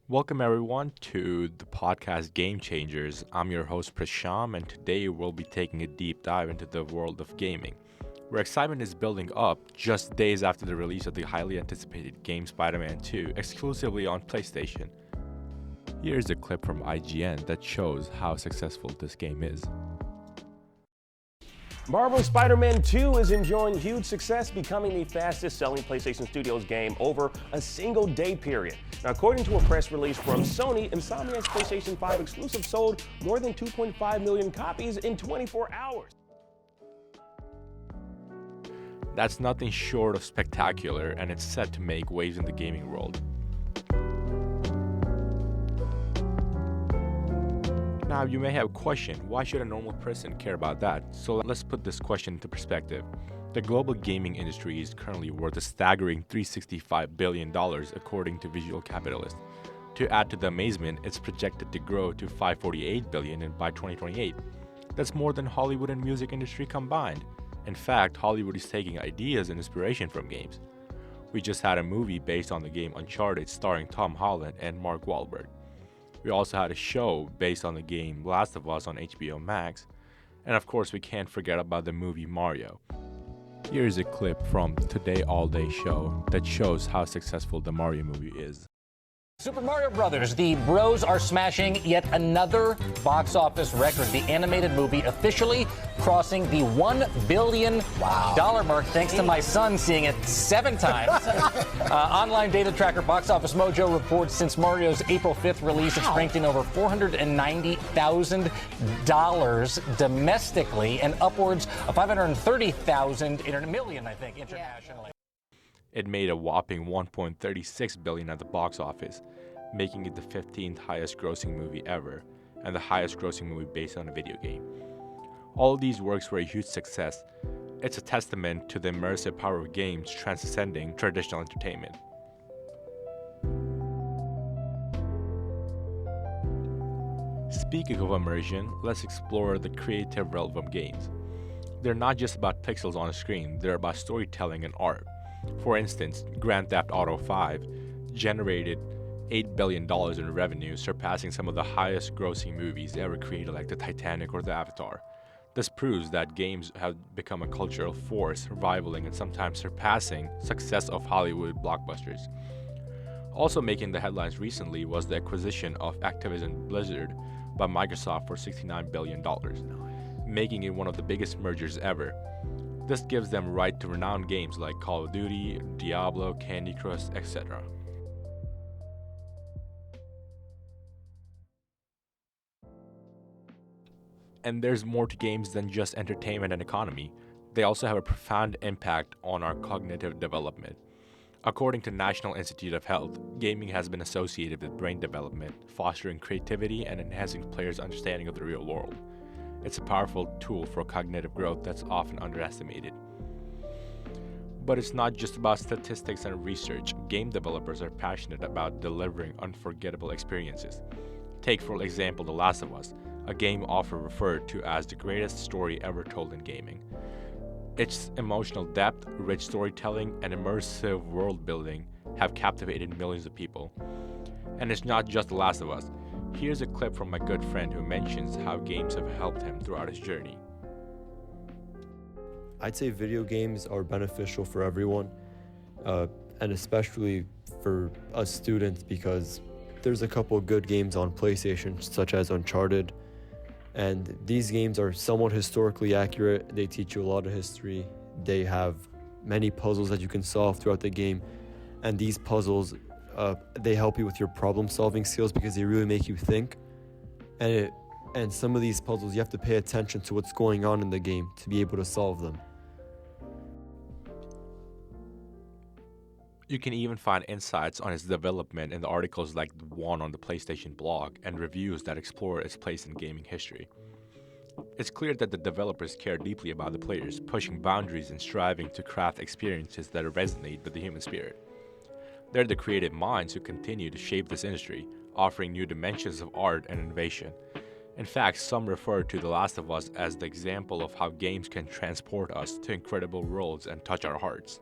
Welcome everyone to the podcast Game Changers. I'm your host Prasham, and today we'll be taking a deep dive into the world of gaming, where excitement is building up just days after the release of the highly anticipated game Spider-Man 2 exclusively on PlayStation. Here's a clip from IGN that shows how successful this game is. Marvel's Spider-Man 2 is enjoying huge success, becoming the fastest-selling PlayStation Studios game over a single day period. Now, according to a press release from Sony, Insomniac's PlayStation 5 exclusive sold more than 2.5 million copies in 24 hours. That's nothing short of spectacular, and it's set to make waves in the gaming world. Now, you may have a question, why should a normal person care about that? So let's put this question into perspective. The global gaming industry is currently worth a staggering $365 billion according to Visual Capitalist. To add to the amazement, it's projected to grow to $548 billion by 2028. That's more than Hollywood and music industry combined. In fact, Hollywood is taking ideas and inspiration from games. We just had a movie based on the game Uncharted starring Tom Holland and Mark Wahlberg. We also had a show based on the game Last of Us on HBO Max. And of course, we can't forget about the movie Mario. Here's a clip from Today All Day show that shows how successful the Mario movie is. Super Mario Brothers, the bros are smashing yet another box office record. The animated movie officially crossing the $1 billion mark, thanks to my son seeing it 7 times. Online data tracker Box Office Mojo reports since Mario's April 5th release, it's ranked in over $490,000 domestically and upwards of $530,000 million, I think, internationally. It made a whopping $1.36 billion at the box office, making it the 15th highest grossing movie ever, and the highest grossing movie based on a video game. All of these works were a huge success. It's a testament to the immersive power of games transcending traditional entertainment. Speaking of immersion, let's explore the creative realm of games. They're not just about pixels on a screen, they're about storytelling and art. For instance, Grand Theft Auto 5 generated $8 billion in revenue, surpassing some of the highest grossing movies ever created like the Titanic or the Avatar. This proves that games have become a cultural force, rivaling and sometimes surpassing success of Hollywood blockbusters. Also making the headlines recently was the acquisition of Activision Blizzard by Microsoft for $69 billion, making it one of the biggest mergers ever. This gives them right to renowned games like Call of Duty, Diablo, Candy Crush, etc. And there's more to games than just entertainment and economy. They also have a profound impact on our cognitive development. According to National Institute of Health, gaming has been associated with brain development, fostering creativity and enhancing players' understanding of the real world. It's a powerful tool for cognitive growth that's often underestimated. But it's not just about statistics and research. Game developers are passionate about delivering unforgettable experiences. Take, for example, The Last of Us, a game often referred to as the greatest story ever told in gaming. Its emotional depth, rich storytelling, and immersive world building have captivated millions of people. And it's not just The Last of Us. Here's a clip from my good friend who mentions how games have helped him throughout his journey. I'd say video games are beneficial for everyone, and especially for us students, because there's a couple of good games on PlayStation, such as Uncharted, and these games are somewhat historically accurate. They teach you a lot of history. They have many puzzles that you can solve throughout the game, and these puzzles they help you with your problem-solving skills because they really make you think. And some of these puzzles, you have to pay attention to what's going on in the game to be able to solve them. You can even find insights on its development in the articles like the one on the PlayStation blog and reviews that explore its place in gaming history. It's clear that the developers care deeply about the players, pushing boundaries and striving to craft experiences that resonate with the human spirit. They're the creative minds who continue to shape this industry, offering new dimensions of art and innovation. In fact, some refer to The Last of Us as the example of how games can transport us to incredible worlds and touch our hearts.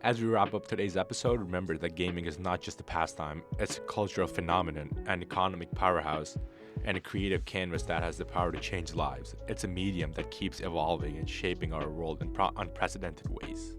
As we wrap up today's episode, remember that gaming is not just a pastime, it's a cultural phenomenon, an economic powerhouse, and a creative canvas that has the power to change lives. It's a medium that keeps evolving and shaping our world in unprecedented ways.